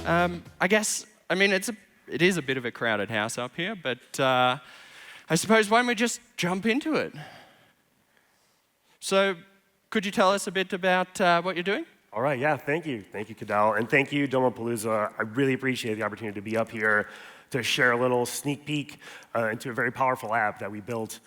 It is a bit of a crowded house up here, but I suppose why don't we just jump into it? So, could you tell us a bit about what you're doing? All right, yeah, thank you. Thank you, Cadell, and thank you, Domopalooza. I really appreciate the opportunity to be up here to share a little sneak peek into a very powerful app that we built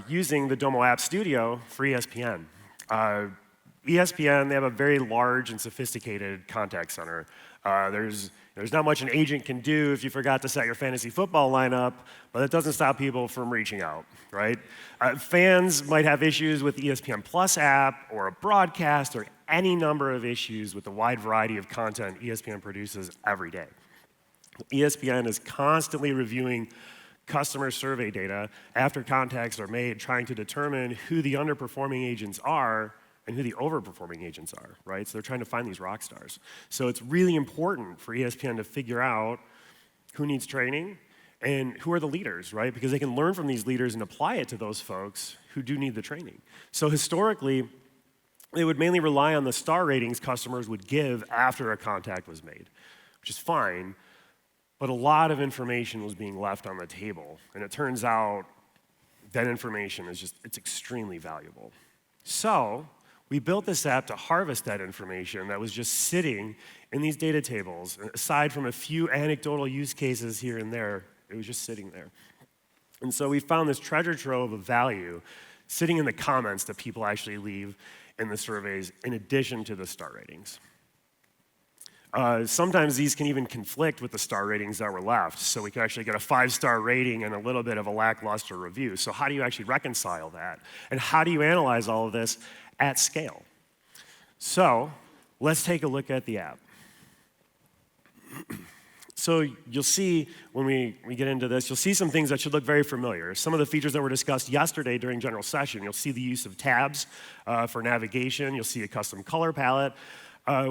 using the Domo App Studio for ESPN. ESPN, they have a very large and sophisticated contact center. There's not much an agent can do if you forgot to set your fantasy football lineup, but that doesn't stop people from reaching out, right? Fans might have issues with the ESPN Plus app or a broadcast or any number of issues with the wide variety of content ESPN produces every day. ESPN is constantly reviewing customer survey data after contacts are made, trying to determine who the underperforming agents are and who the overperforming agents are, right? So they're trying to find these rock stars. So it's really important for ESPN to figure out who needs training and who are the leaders, right? Because they can learn from these leaders and apply it to those folks who do need the training. So historically, they would mainly rely on the star ratings customers would give after a contact was made, which is fine, but a lot of information was being left on the table. And it turns out that information it's extremely valuable. So we built this app to harvest that information that was just sitting in these data tables. Aside from a few anecdotal use cases here and there, it was just sitting there. And so we found this treasure trove of value sitting in the comments that people actually leave in the surveys in addition to the star ratings. Sometimes these can even conflict with the star ratings that were left, so we can actually get a 5-star rating and a little bit of a lackluster review. So how do you actually reconcile that? And how do you analyze all of this at scale? So let's take a look at the app. So you'll see when we get into this, you'll see some things that should look very familiar. Some of the features that were discussed yesterday during general session. You'll see the use of tabs for navigation. You'll see a custom color palette.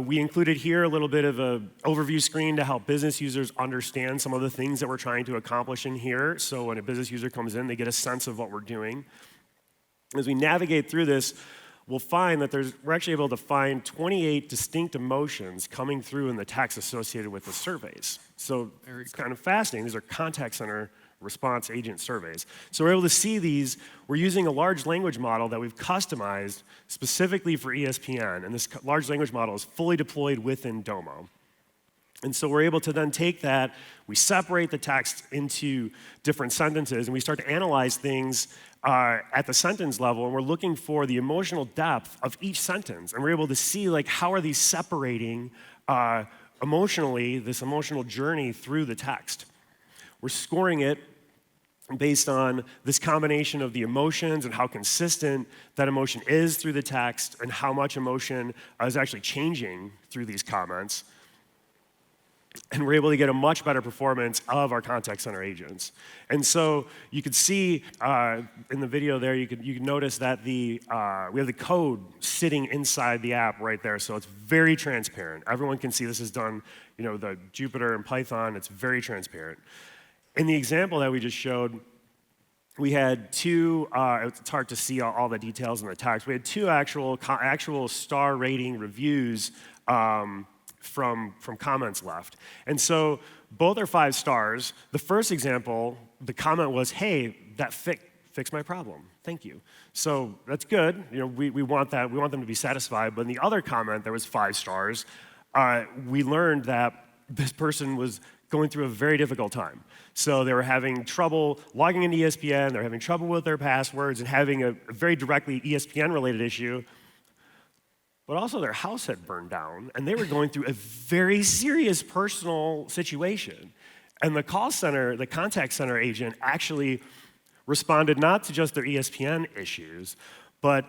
We included here a little bit of an overview screen to help business users understand some of the things that we're trying to accomplish in here. So when a business user comes in, they get a sense of what we're doing. As we navigate through this, we'll find that we're actually able to find 28 distinct emotions coming through in the text associated with the surveys. So it's kind of fascinating. These are contact center response agent surveys. So we're able to see these. We're using a large language model that we've customized specifically for ESPN, and this large language model is fully deployed within Domo. And so we're able to then take that, we separate the text into different sentences, and we start to analyze things at the sentence level, and we're looking for the emotional depth of each sentence. And we're able to see, like, how are these separating emotionally, this emotional journey through the text. We're scoring it based on this combination of the emotions and how consistent that emotion is through the text and how much emotion is actually changing through these comments. And we're able to get a much better performance of our contact center agents. And so you could see in the video there, you could notice that we have the code sitting inside the app right there. So it's very transparent. Everyone can see this is done, the Jupyter and Python. It's very transparent. In the example that we just showed, we had two, it's hard to see all the details in the text. We had two actual star rating reviews from comments left. And so both are 5 stars. The first example, the comment was, hey, that fixed my problem. Thank you. So that's good. We want that. We want them to be satisfied. But in the other comment, there was 5 stars. We learned that this person was going through a very difficult time. So they were having trouble logging into ESPN, they're having trouble with their passwords, and having a very directly ESPN-related issue. But also their house had burned down, and they were going through a very serious personal situation. And the contact center agent actually responded not to just their ESPN issues, but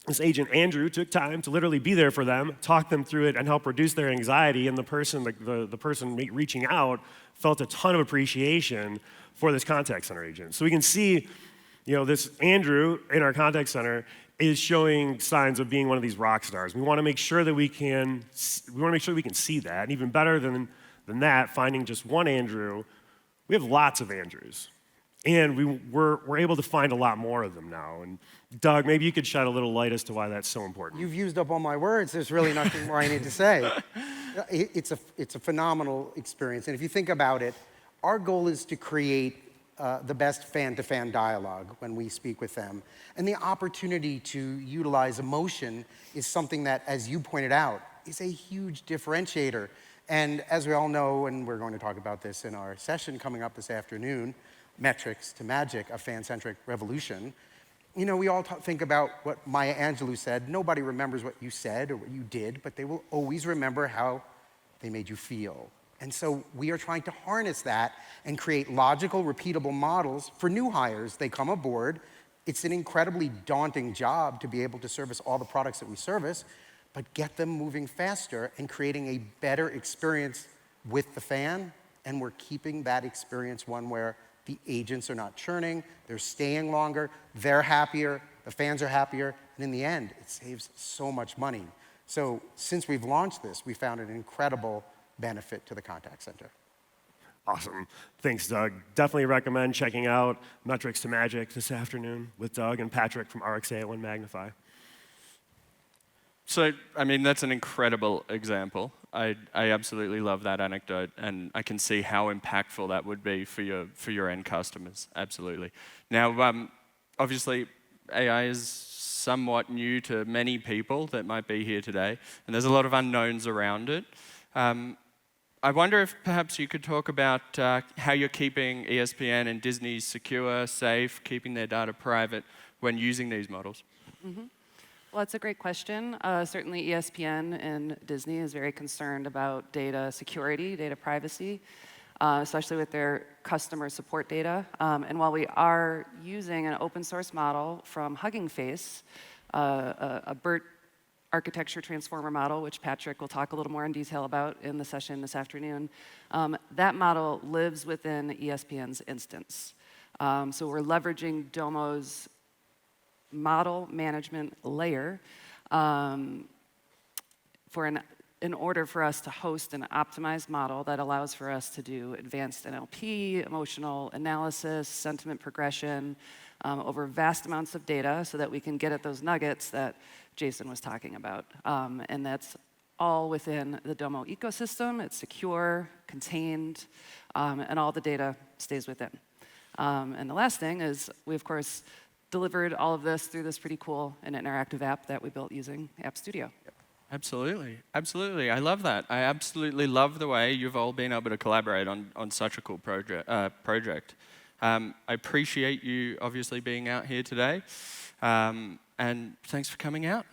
this agent, Andrew, took time to literally be there for them, talk them through it, and help reduce their anxiety. And the person reaching out felt a ton of appreciation for this contact center agent. So we can see, this Andrew in our contact center is showing signs of being one of these rock stars. We want to make sure that we can see that. And even better than that, finding just one Andrew, we have lots of Andrews. And we're able to find a lot more of them now. And Doug, maybe you could shed a little light as to why that's so important. You've used up all my words. There's really nothing more I need to say. It's a phenomenal experience. And if you think about it, our goal is to create the best fan-to-fan dialogue when we speak with them. And the opportunity to utilize emotion is something that, as you pointed out, is a huge differentiator. And as we all know, and we're going to talk about this in our session coming up this afternoon, Metrics to Magic, a fan-centric revolution. You know, we all think about what Maya Angelou said. Nobody remembers what you said or what you did, but they will always remember how they made you feel. And so we are trying to harness that and create logical, repeatable models for new hires. They come aboard. It's an incredibly daunting job to be able to service all the products that we service, but get them moving faster and creating a better experience with the fan. And we're keeping that experience one where the agents are not churning, they're staying longer, they're happier, the fans are happier, and in the end, it saves so much money. So since we've launched this, we found an incredible benefit to the contact center. Awesome. Thanks, Doug. Definitely recommend checking out Metrics to Magic this afternoon with Doug and Patrick from RxA OneMagnify. So, I mean, that's an incredible example. I absolutely love that anecdote, and I can see how impactful that would be for your end customers. Absolutely. Now, obviously, AI is somewhat new to many people that might be here today, and there's a lot of unknowns around it. I wonder if perhaps you could talk about how you're keeping ESPN and Disney secure, safe, keeping their data private when using these models. Mm-hmm. Well, that's a great question. Certainly ESPN and Disney is very concerned about data security, data privacy, especially with their customer support data. And while we are using an open source model from Hugging Face, a BERT architecture transformer model, which Patrick will talk a little more in detail about in the session this afternoon, that model lives within ESPN's instance. So we're leveraging Domo's model management layer in order for us to host an optimized model that allows for us to do advanced NLP, emotional analysis, sentiment progression over vast amounts of data so that we can get at those nuggets that Jason was talking about. And that's all within the Domo ecosystem. It's secure, contained, and all the data stays within. And the last thing is we, of course, delivered all of this through this pretty cool and interactive app that we built using App Studio. Absolutely, absolutely. I love that. I absolutely love the way you've all been able to collaborate on such a cool project. I appreciate you obviously being out here today, and thanks for coming out.